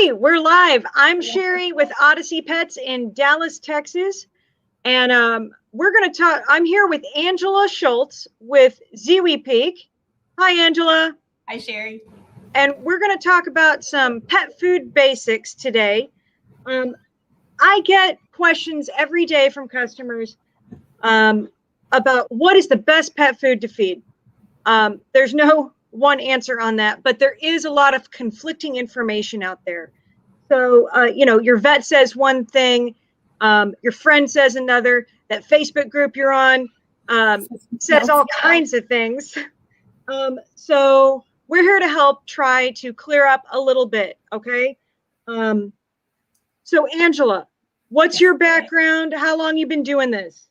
Hey, we're live. I'm Sherry with Odyssey Pets in Dallas, Texas. And we're going to talk. I'm here with Angela Shoultz with Ziwi Peak. Hi, Angela. Hi, Sherry. And we're going to talk about some pet food basics today. I get questions every day from customers about what is the best pet food to feed. There's no one answer on that, but there is a lot of conflicting information out there. So, your vet says one thing, your friend says another, that Facebook group you're on says all kinds of things. So we're here to help try to clear up a little bit, okay? So Angela, what's your background? How long you been doing this?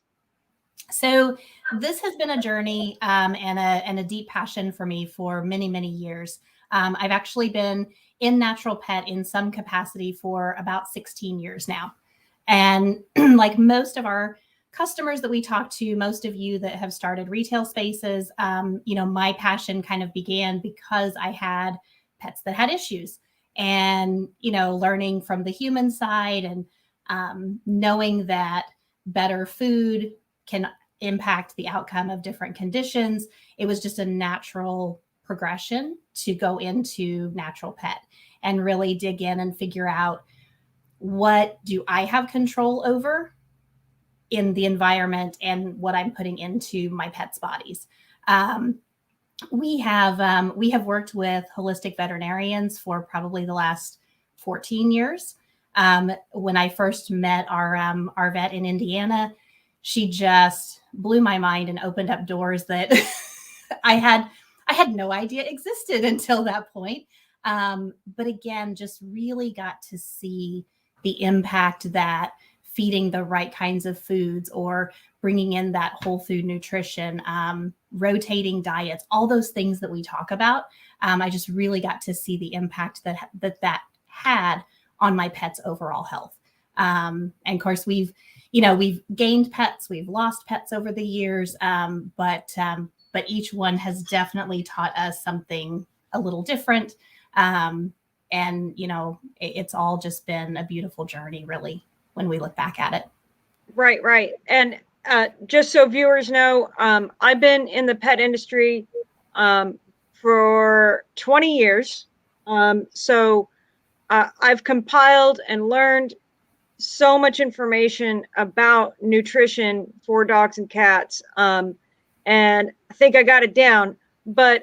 So this has been a journey and a deep passion for me for many, many years. I've actually been in natural pet in some capacity for about 16 years now. And like most of our customers that we talk to, most of you that have started retail spaces, my passion kind of began because I had pets that had issues and, learning from the human side and knowing that better food can impact the outcome of different conditions. It was just a natural progression to go into natural pet and really dig in and figure out, what do I have control over in the environment and what I'm putting into my pets' bodies. We have worked with holistic veterinarians for probably the last 14 years. When I first met our vet in Indiana, she just blew my mind and opened up doors that I had no idea existed until that point. But again, just really got to see the impact that feeding the right kinds of foods or bringing in that whole food nutrition, rotating diets, all those things that we talk about. I just really got to see the impact that had on my pet's overall health. And of course, we've gained pets, we've lost pets over the years, but each one has definitely taught us something a little different. And, it's all just been a beautiful journey, really, when we look back at it. Right. And just so viewers know, I've been in the pet industry for 20 years. So I've compiled and learned so much information about nutrition for dogs and cats. And I think I got it down, but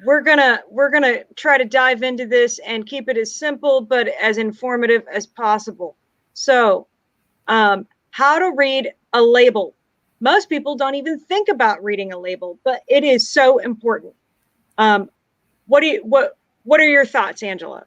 we're gonna try to dive into this and keep it as simple but as informative as possible. So, how to read a label. Most people don't even think about reading a label, but it is so important. What are your thoughts, Angela?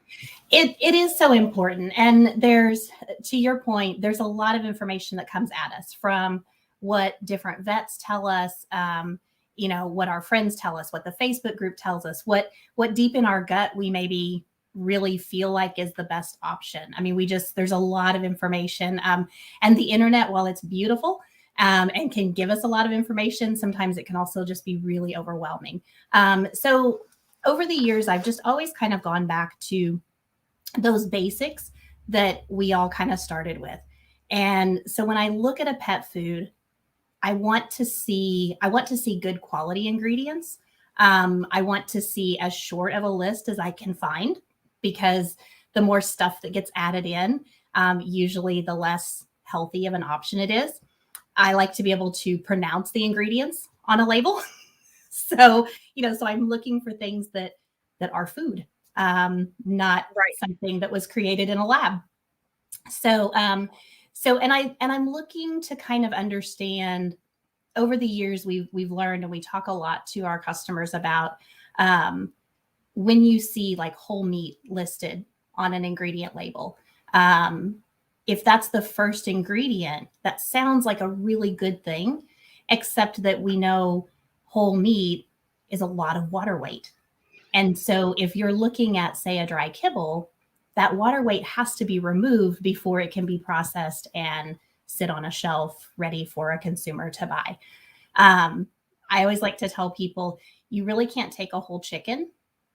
It is so important. And to your point, there's a lot of information that comes at us from what different vets tell us, what our friends tell us, what the Facebook group tells us, what deep in our gut we maybe really feel like is the best option. I mean, there's a lot of information, and the internet, while it's beautiful, and can give us a lot of information, sometimes it can also just be really overwhelming. So over the years, I've just always kind of gone back to those basics that we all kind of started with. And so when I look at a pet food, I want to see good quality ingredients. I want to see as short of a list as I can find, because the more stuff that gets added in, usually the less healthy of an option it is. I like to be able to pronounce the ingredients on a label. So I'm looking for things that are food, not something that was created in a lab. And I'm looking to kind of understand. Over the years, we've learned, and we talk a lot to our customers about when you see like whole meat listed on an ingredient label. If that's the first ingredient, that sounds like a really good thing, except that we know whole meat is a lot of water weight. And so if you're looking at, say, a dry kibble, that water weight has to be removed before it can be processed and sit on a shelf ready for a consumer to buy. I always like to tell people, you really can't take a whole chicken,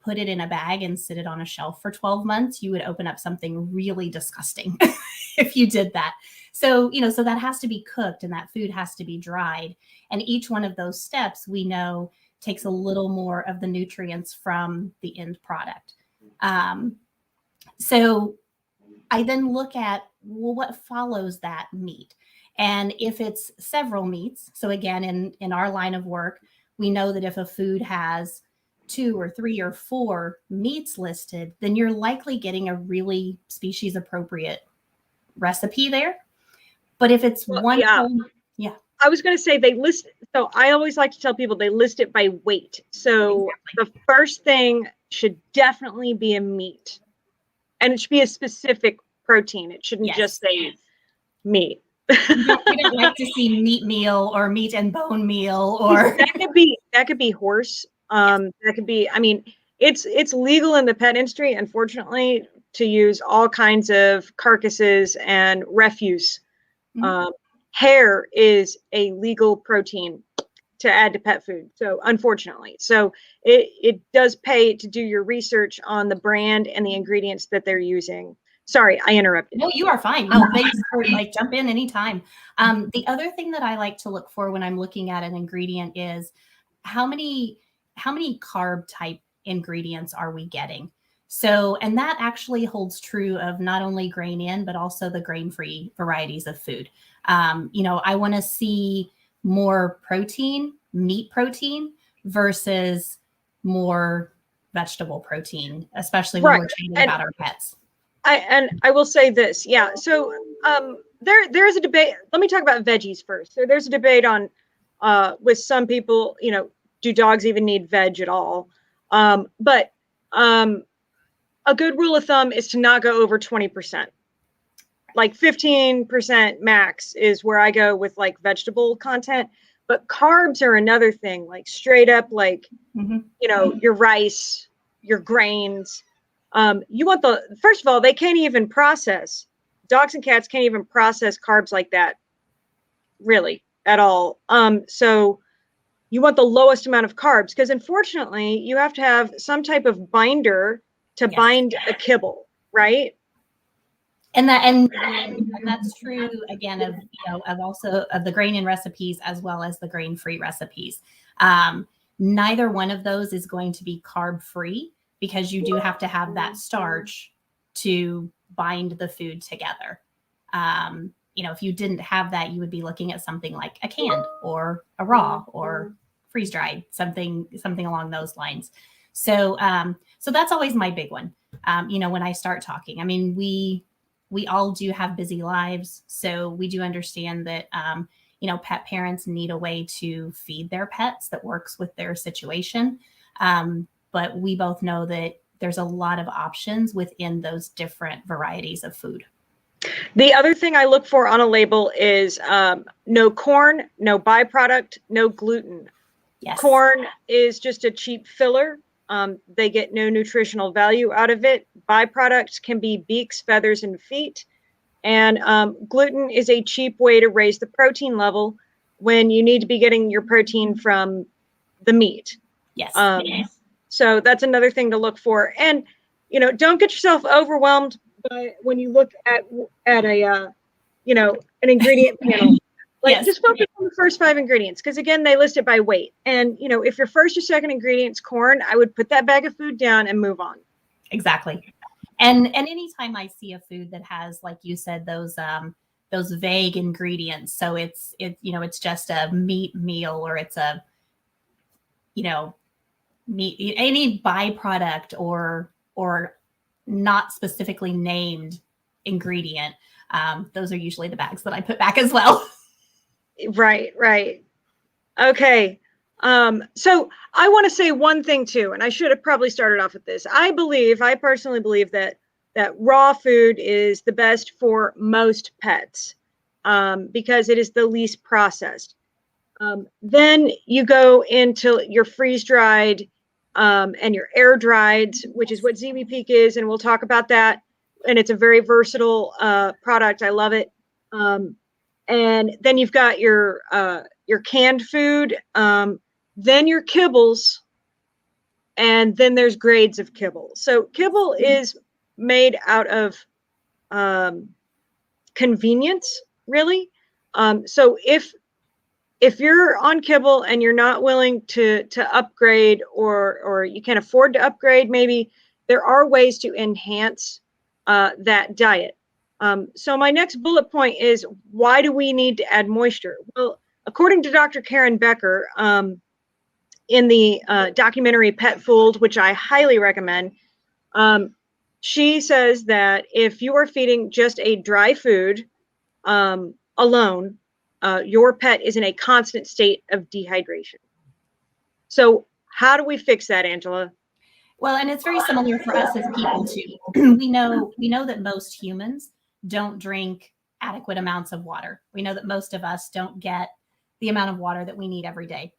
put it in a bag and sit it on a shelf for 12 months, you would open up something really disgusting if you did that. So, so that has to be cooked and that food has to be dried. And each one of those steps we know takes a little more of the nutrients from the end product. So I then look at, well, what follows that meat? And if it's several meats, so again, in our line of work, we know that if a food has 2 or 3 or 4 meats listed, then you're likely getting a really species appropriate recipe there. But if it's one, yeah. I was going to say they list. So I always like to tell people they list it by weight. So the first thing should definitely be a meat, and it should be a specific protein. It shouldn't just say meat. We don't like to see meat meal or meat and bone meal, or that could be horse. That could be. I mean, it's legal in the pet industry, unfortunately, to use all kinds of carcasses and refuse. Mm-hmm. Hair is a legal protein to add to pet food. So unfortunately, so it does pay to do your research on the brand and the ingredients that they're using. Sorry, I interrupted. No, you are fine. No, thanks for jump in anytime. The other thing that I like to look for when I'm looking at an ingredient is how many carb type ingredients are we getting? So, and that actually holds true of not only grain in, but also the grain-free varieties of food. I want to see more protein, meat protein versus more vegetable protein, especially when we're talking about our pets. I will say this. Yeah. So there's a debate. Let me talk about veggies first. So there's a debate on with some people, do dogs even need veg at all? But a good rule of thumb is to not go over 20%. Like 15% max is where I go with like vegetable content. But carbs are another thing, like straight up, like, your rice, your grains. You want first of all, they can't even process, dogs and cats can't even process carbs like that, really, at all. So you want the lowest amount of carbs, because unfortunately you have to have some type of binder to bind a kibble, right? And that's true again of also of the grain in recipes as well as the grain-free recipes. Neither one of those is going to be carb free, because you do have to have that starch to bind the food together. If you didn't have that, you would be looking at something like a canned or a raw or freeze dried, something along those lines. So that's always my big one. When I start talking, I mean, we all do have busy lives, so we do understand that pet parents need a way to feed their pets that works with their situation. But we both know that there's a lot of options within those different varieties of food. The other thing I look for on a label is no corn, no byproduct, no gluten. Yes. Corn is just a cheap filler. They get no nutritional value out of it. Byproducts can be beaks, feathers, and feet. And gluten is a cheap way to raise the protein level when you need to be getting your protein from the meat. Yes. So that's another thing to look for. And, don't get yourself overwhelmed by when you look at a, an ingredient panel. Like, just focus on the first 5 ingredients, because again, they list it by weight. And if your first or second ingredient's corn, I would put that bag of food down and move on. Exactly. And anytime I see a food that has, like you said, those vague ingredients, so it's just a meat meal, or it's a meat, any byproduct or not specifically named ingredient, those are usually the bags that I put back as well. Right. Okay. So I want to say one thing too, and I should have probably started off with this. I personally believe that raw food is the best for most pets, because it is the least processed. Then you go into your freeze dried, and your air dried, which is what Ziwi Peak is. And we'll talk about that. And it's a very versatile, product. I love it. And then you've got your canned food, then your kibbles, and then there's grades of kibble. So kibble is made out of convenience, really. So if you're on kibble and you're not willing to upgrade, or you can't afford to upgrade, maybe there are ways to enhance that diet. So my next bullet point is, why do we need to add moisture? Well, according to Dr. Karen Becker, in the documentary Pet Fooled, which I highly recommend, she says that if you are feeding just a dry food alone, your pet is in a constant state of dehydration. So how do we fix that, Angela? Well, and it's very similar for us as people too. we know that most humans don't drink adequate amounts of water. We know that most of us don't get the amount of water that we need every day.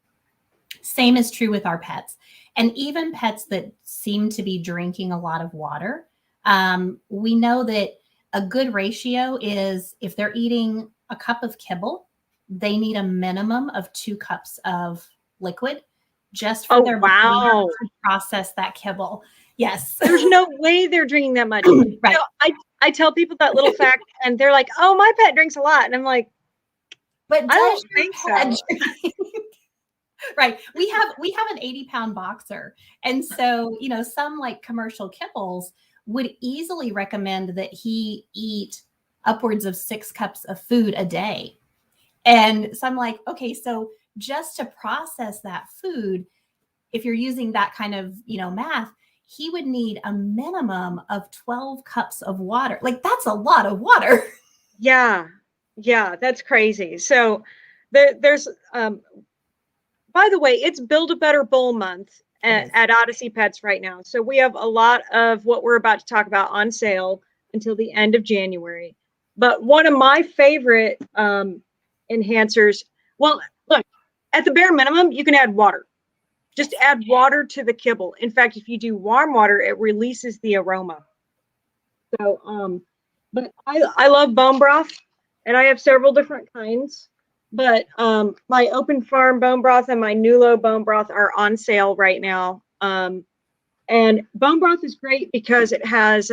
Same is true with our pets. And even pets that seem to be drinking a lot of water, we know that a good ratio is, if they're eating a cup of kibble, they need a minimum of 2 cups of liquid just for their body to process that kibble. Yes. There's no way they're drinking that much. Right. You know, I tell people that little fact, and they're like, oh, my pet drinks a lot. And I'm like, but I don't think so. Right. We have an 80-pound boxer. And so, you know, some like commercial kibbles would easily recommend that he eat upwards of 6 cups of food a day. And so I'm like, okay, so just to process that food, if you're using that kind of, you know, math, he would need a minimum of 12 cups of water. Like, that's a lot of water. Yeah, that's crazy. So there's by the way, it's Build a Better Bowl month at Odyssey Pets right now. So we have a lot of what we're about to talk about on sale until the end of January. But one of my favorite enhancers, well, look, at the bare minimum, you can add water. Just add water to the kibble. In fact, if you do warm water, it releases the aroma. So, but I love bone broth, and I have several different kinds. But my Open Farm bone broth and my Nulo bone broth are on sale right now. And bone broth is great because it has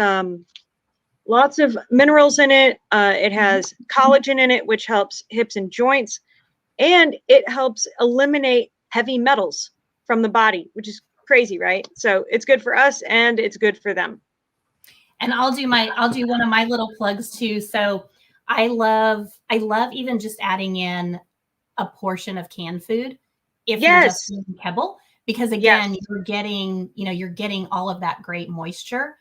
lots of minerals in it. It has collagen in it, which helps hips and joints. And it helps eliminate heavy metals from the body, which is crazy, right? So it's good for us and it's good for them. And I'll do one of my little plugs too. So I love even just adding in a portion of canned food if you're just using kibble, because again, you're getting all of that great moisture.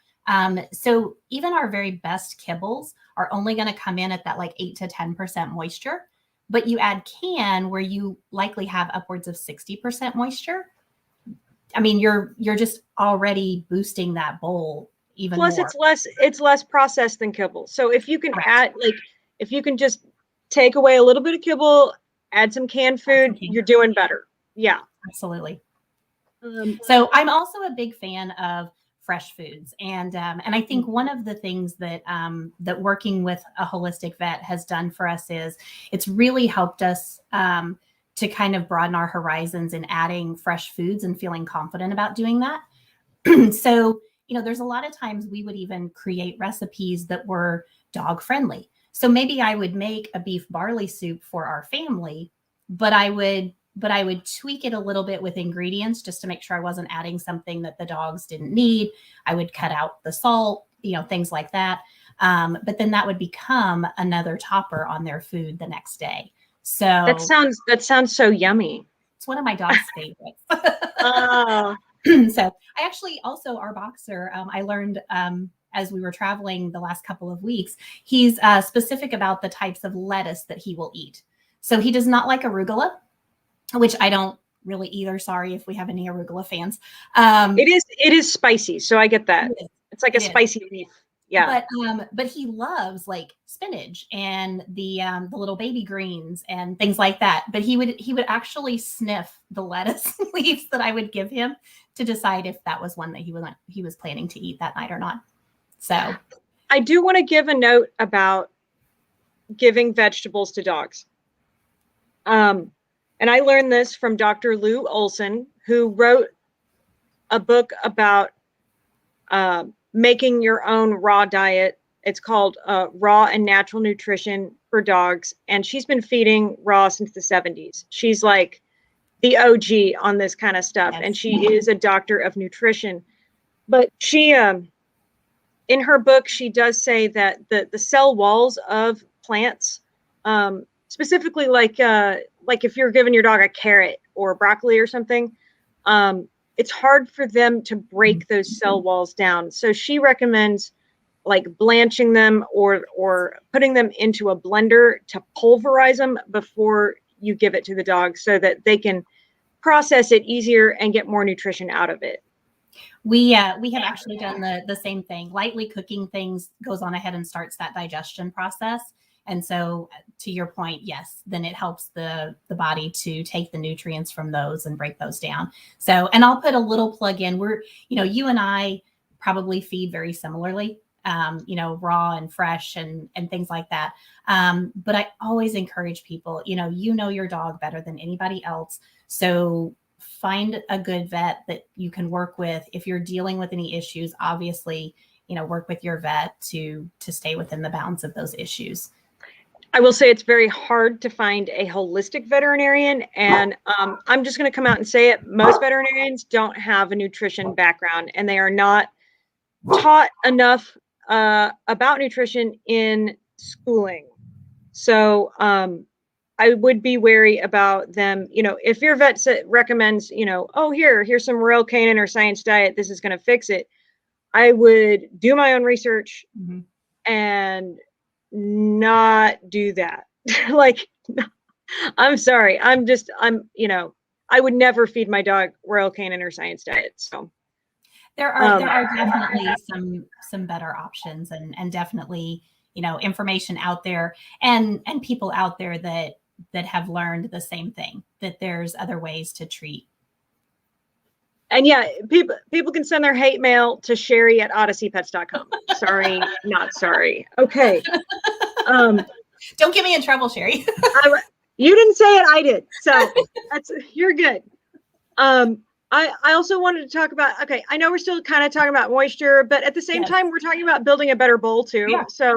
So even our very best kibbles are only going to come in at that like 8 to 10% moisture, but you add can where you likely have upwards of 60% moisture. I mean, you're just already boosting that bowl even more. Plus, it's less processed than kibble. So if you can if you can just take away a little bit of kibble, add some canned food, you're doing better. Yeah, absolutely. So I'm also a big fan of fresh foods, and I think one of the things that that working with a holistic vet has done for us is it's really helped us to kind of broaden our horizons in adding fresh foods and feeling confident about doing that. So, you know, there's a lot of times we would even create recipes that were dog friendly. So maybe I would make a beef barley soup for our family, but I would tweak it a little bit with ingredients just to make sure I wasn't adding something that the dogs didn't need. I would cut out the salt, you know, things like that. But then that would become another topper on their food the next day. So that sounds so yummy. It's one of my dog's favorites. So I actually also, our boxer, I learned as we were traveling the last couple of weeks, he's specific about the types of lettuce that he will eat. So he does not like arugula, which I don't really either. Sorry if we have any arugula fans. It is spicy, so I get that. It's like a spicy leaf. Yeah. But he loves like spinach and the little baby greens and things like that. But he would actually sniff the lettuce leaves that I would give him to decide if that was one that he was planning to eat that night or not. So I do want to give a note about giving vegetables to dogs. And I learned this from Dr. Lou Olson, who wrote a book about making your own raw diet. It's called Raw and Natural Nutrition for Dogs. And she's been feeding raw since the 70s. She's like the OG on this kind of stuff. Yes. And she is a doctor of nutrition. But she, in her book, she does say that the cell walls of plants, specifically like if you're giving your dog a carrot or broccoli or something, it's hard for them to break those cell walls down. So she recommends like blanching them or putting them into a blender to pulverize them before you give it to the dog so that they can process it easier and get more nutrition out of it. We have actually done the same thing. Lightly cooking things goes on ahead and starts that digestion process. And so to your point, yes, then it helps the body to take the nutrients from those and break those down. So, and I'll put a little plug in. You and I probably feed very similarly, raw and fresh and things like that. But I always encourage people, your dog better than anybody else. So find a good vet that you can work with. If you're dealing with any issues, obviously, work with your vet to stay within the bounds of those issues. I will say it's very hard to find a holistic veterinarian. And I'm just going to come out and say it. Most veterinarians don't have a nutrition background, and they are not taught enough about nutrition in schooling. So I would be wary about them. If your vet recommends, oh, here's some Royal Canin or Science Diet, this is going to fix it. I would do my own research and not do that. Like, I'm sorry. I would never feed my dog Royal Canin or Science Diet. So there are definitely some better options and definitely, information out there and people out there that have learned the same thing, that there's other ways to treat. And yeah, people can send their hate mail to Sherry@odysseypets.com. Sorry, not sorry. Okay. Don't get me in trouble, Sherry. You didn't say it, I did. So you're good. I also wanted to talk about, okay, I know we're still kind of talking about moisture, but at the same time, we're talking about building a better bowl too. Yeah. So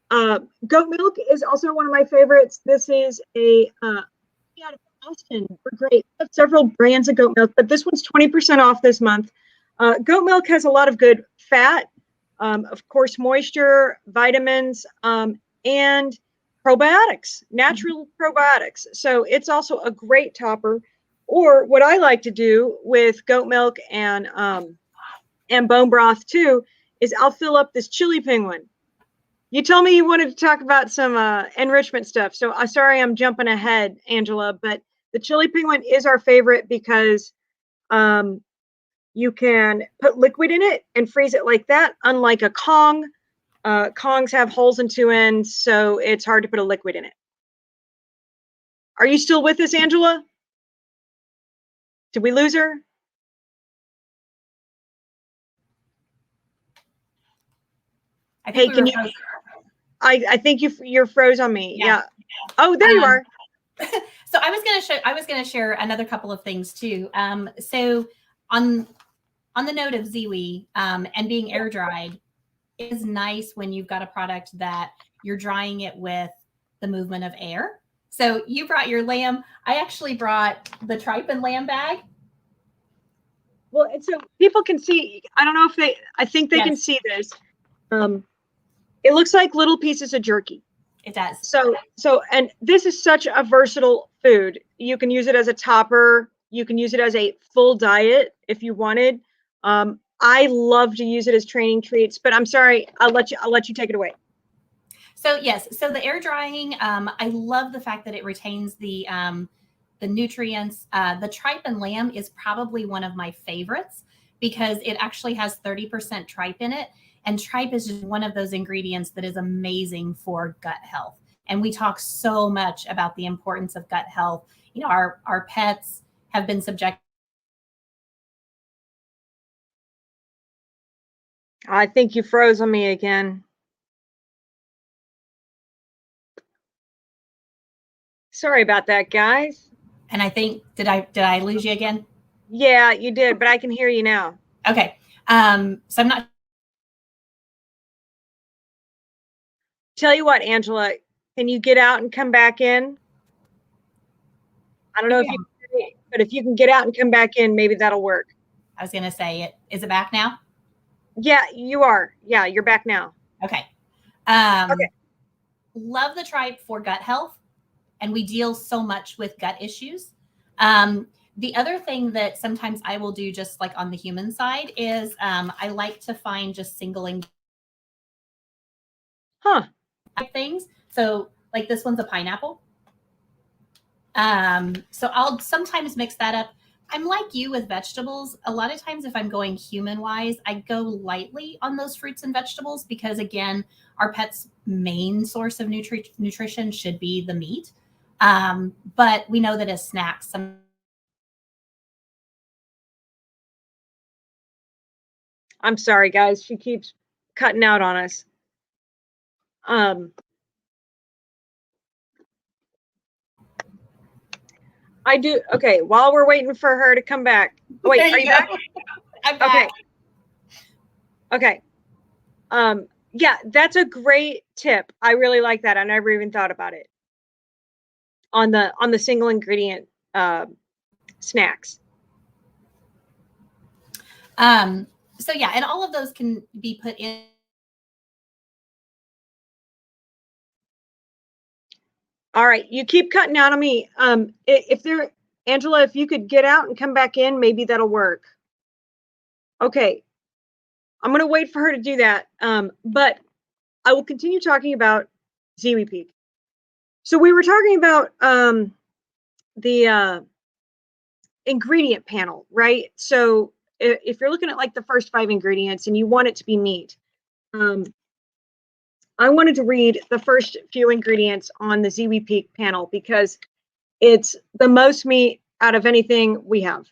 goat milk is also one of my favorites. This is out of Austin. We're great. We have several brands of goat milk, but this one's 20% off this month. Goat milk has a lot of good fat, of course, moisture, vitamins, and probiotics, natural probiotics. So it's also a great topper. Or what I like to do with goat milk and bone broth too is I'll fill up this chili penguin. You told me you wanted to talk about some enrichment stuff. So sorry, I'm jumping ahead, Angela, but the chili penguin is our favorite because you can put liquid in it and freeze it like that, unlike a Kong. Kongs have holes in two ends, so it's hard to put a liquid in it. Are you still with us, Angela? Did we lose her? I think hey, I think you're froze on me. Yeah. Oh, there you are. So I was gonna share another couple of things too. So on the note of Ziwi and being air dried, it is nice when you've got a product that you're drying it with the movement of air. So you brought your lamb. I actually brought the tripe and lamb bag. Well, and so people can see. I don't know if I think they can see this. It looks like little pieces of jerky. It does. So, and this is such a versatile food. You can use it as a topper. You can use it as a full diet if you wanted. I love to use it as training treats, but I'm sorry, I'll let you take it away. So yes, so the air drying, I love the fact that it retains the nutrients. The tripe and lamb is probably one of my favorites because it actually has 30% tripe in it. And tripe is just one of those ingredients that is amazing for gut health. And we talk so much about the importance of gut health. Our pets have been subjected. I think you froze on me again. Sorry about that, guys. And I think, did I lose you again? Yeah, you did, but I can hear you now. Okay. So I'm not. Tell you what, Angela, can you get out and come back in? I don't know if you can hear me, but if you can get out and come back in, maybe that'll work. I was going to say it. Is it back now? Yeah, you are. Yeah, you're back now. Okay. Okay. Love the tribe for gut health, and we deal so much with gut issues. The other thing that sometimes I will do, just like on the human side, is I like to find just single Huh. things. So, like this one's a pineapple. So I'll sometimes mix that up. I'm like you with vegetables. A lot of times, if I'm going human wise, I go lightly on those fruits and vegetables because, again, our pet's main source of nutrition should be the meat. But we know that as snacks, I'm sorry, guys. She keeps cutting out on us. I do. Okay. While we're waiting for her to come back. Wait, are you back? I'm back. Okay. Yeah, that's a great tip. I really like that. I never even thought about it on the single ingredient snacks. So yeah, and all of those can be put in. All right, you keep cutting out on me. If there, Angela, if you could get out and come back in, maybe that'll work. Okay, I'm gonna wait for her to do that. But I will continue talking about Ziwi Peak. So we were talking about the ingredient panel, right? So if you're looking at like the first 5 ingredients and you want it to be meat, I wanted to read the first few ingredients on the Ziwi Peak panel because it's the most meat out of anything we have.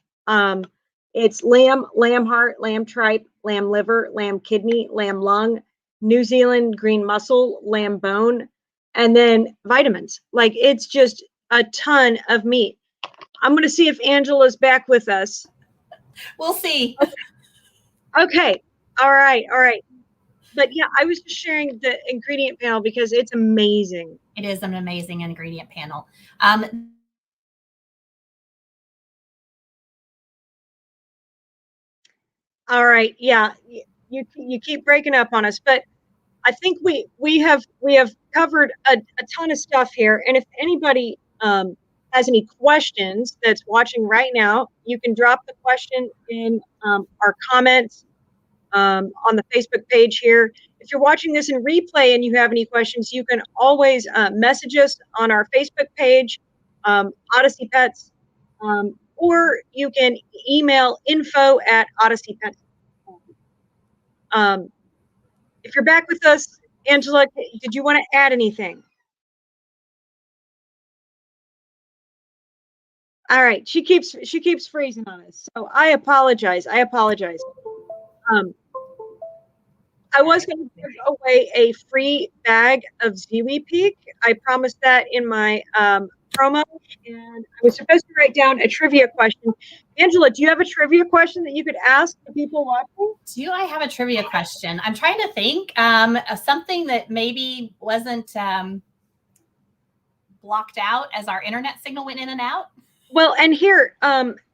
It's lamb, lamb heart, lamb tripe, lamb liver, lamb kidney, lamb lung, New Zealand green mussel, lamb bone, and then vitamins. Like it's just a ton of meat. I'm going to see if Angela's back with us. We'll see. Okay. All right. All right. But yeah, I was just sharing the ingredient panel because it's amazing. It is an amazing ingredient panel. All right. Yeah. You keep breaking up on us, but I think we have covered a ton of stuff here. And if anybody has any questions that's watching right now, you can drop the question in our comments on the Facebook page here. If you're watching this in replay and you have any questions, you can always message us on our Facebook page, Odyssey Pets, or you can email info@odysseypets. If you're back with us, Angela, did you want to add anything? All right, she keeps freezing on us, so I apologize. I apologize. I was going to give away a free bag of Ziwi Peak. I promised that in my promo, and I was supposed to write down a trivia question. Angela, do you have a trivia question that you could ask the people watching? Do I have a trivia question? I'm trying to think of something that maybe wasn't blocked out as our internet signal went in and out. Well, and here,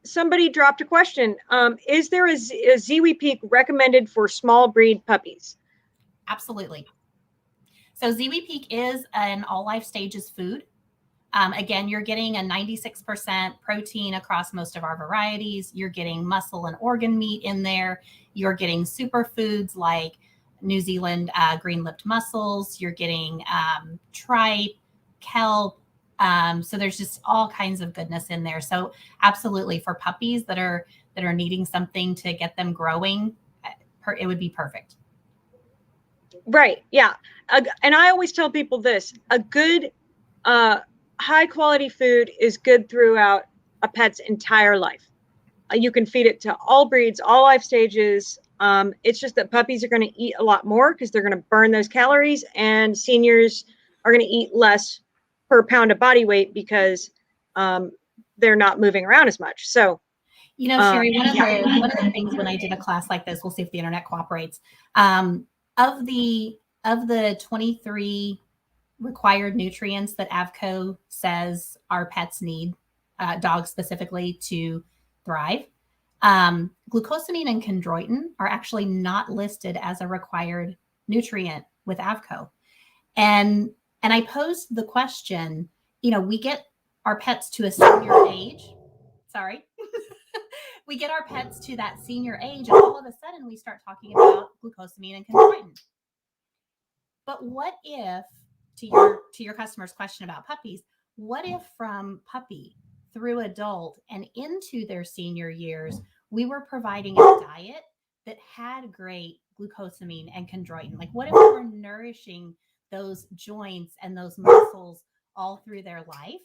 somebody dropped a question. Is there a Ziwi Peak recommended for small breed puppies? Absolutely. So Ziwi Peak is an all life stages food. Again, you're getting a 96% protein across most of our varieties. You're getting muscle and organ meat in there. You're getting superfoods like New Zealand green-lipped mussels. You're getting tripe, kelp. So there's just all kinds of goodness in there. So absolutely, for puppies that are needing something to get them growing, it would be perfect. Right. Yeah. And I always tell people this: a good high quality food is good throughout a pet's entire life. You can feed it to all breeds, all life stages. It's just that puppies are going to eat a lot more because they're going to burn those calories, and seniors are going to eat less per pound of body weight because they're not moving around as much. So, You know, Sherry, one of the things when I did a class like this, we'll see if the internet cooperates. Of the 23 required nutrients that AVCO says our pets need, dogs specifically, to thrive, glucosamine and chondroitin are actually not listed as a required nutrient with AVCO. And I posed the question, you know, we get our pets to a senior age. Sorry. We get our pets to that senior age, and all of a sudden we start talking about glucosamine and chondroitin. But what if, to your customer's question about puppies, what if from puppy through adult and into their senior years, we were providing a diet that had great glucosamine and chondroitin? Like, what if we were nourishing those joints and those muscles all through their life?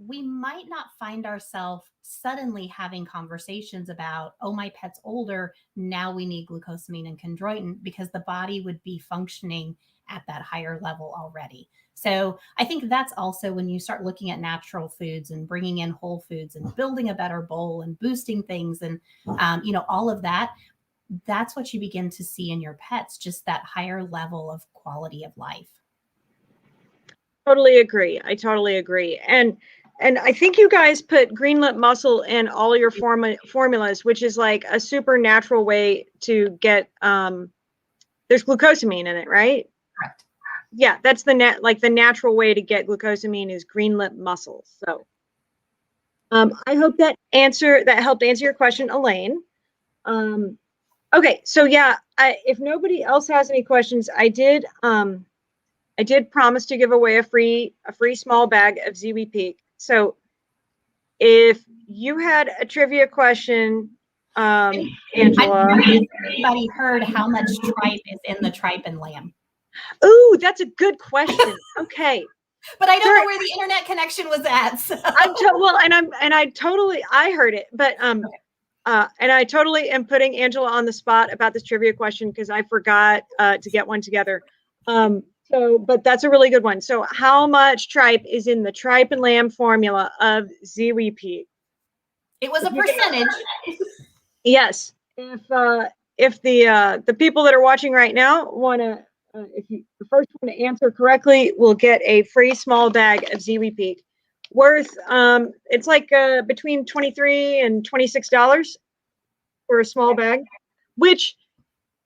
We might not find ourselves suddenly having conversations about, oh, my pet's older, now we need glucosamine and chondroitin, because the body would be functioning at that higher level already. So I think that's also when you start looking at natural foods and bringing in whole foods and building a better bowl and boosting things and, you know, all of that, that's what you begin to see in your pets, just that higher level of quality of life. Totally agree. I totally agree. And I think you guys put green lip mussel in all your formulas, which is like a super natural way to get, there's glucosamine in it, right? Correct. Yeah, that's the natural way to get glucosamine is green lip mussel. So I hope that helped answer your question, Elaine. Okay, so yeah, if nobody else has any questions, I did promise to give away a free small bag of Ziwi Peak. So if you had a trivia question, Angela. I'm curious if anybody heard how much tripe is in the tripe and lamb. Ooh, that's a good question. Okay. But I don't know where the internet connection was at. So. I heard it, but and I totally am putting Angela on the spot about this trivia question because I forgot to get one together. But that's a really good one. So how much tripe is in the tripe and lamb formula of Ziwi Peak? It was a percentage. Yes. If the people that are watching right now want to, the first one to answer correctly will get a free small bag of Ziwi Peak, worth it's like between $23 and $26 for a small bag, which,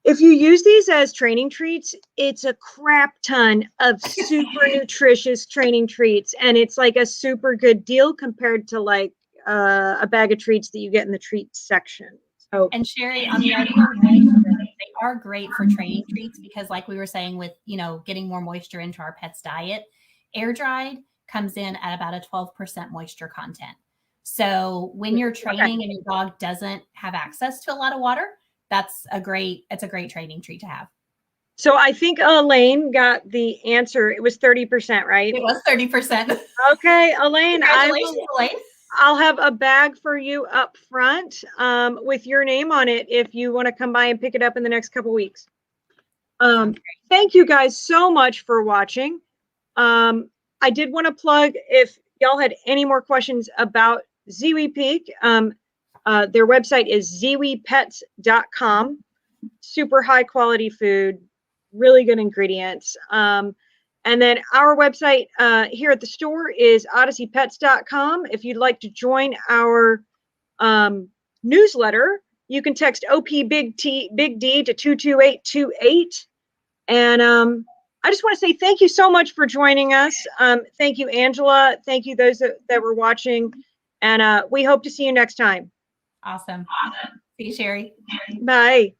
if you use these as training treats, it's a crap ton of super nutritious training treats. And it's like a super good deal compared to like a bag of treats that you get in the treat section. So, and Sherry, on the idea of moisture, they are great for training treats because, like we were saying, with, you know, getting more moisture into our pet's diet, air dried comes in at about a 12% moisture content. So when you're training and your dog doesn't have access to a lot of water, it's a great training treat to have. So I think Elaine got the answer. It was 30%, right? It was 30%. Okay, Elaine. Congratulations, Elaine. I'll have a bag for you up front with your name on it if you want to come by and pick it up in the next couple weeks. Thank you guys so much for watching. I did want to plug, if y'all had any more questions about Ziwi Peak, their website is ziwipets.com. Super high quality food, really good ingredients. And then our website here at the store is odysseypets.com. If you'd like to join our newsletter, you can text OP Big D to 22828. And I just want to say thank you so much for joining us. Thank you, Angela. Thank you, those that were watching. And we hope to see you next time. Awesome. See you, Sherry. Bye.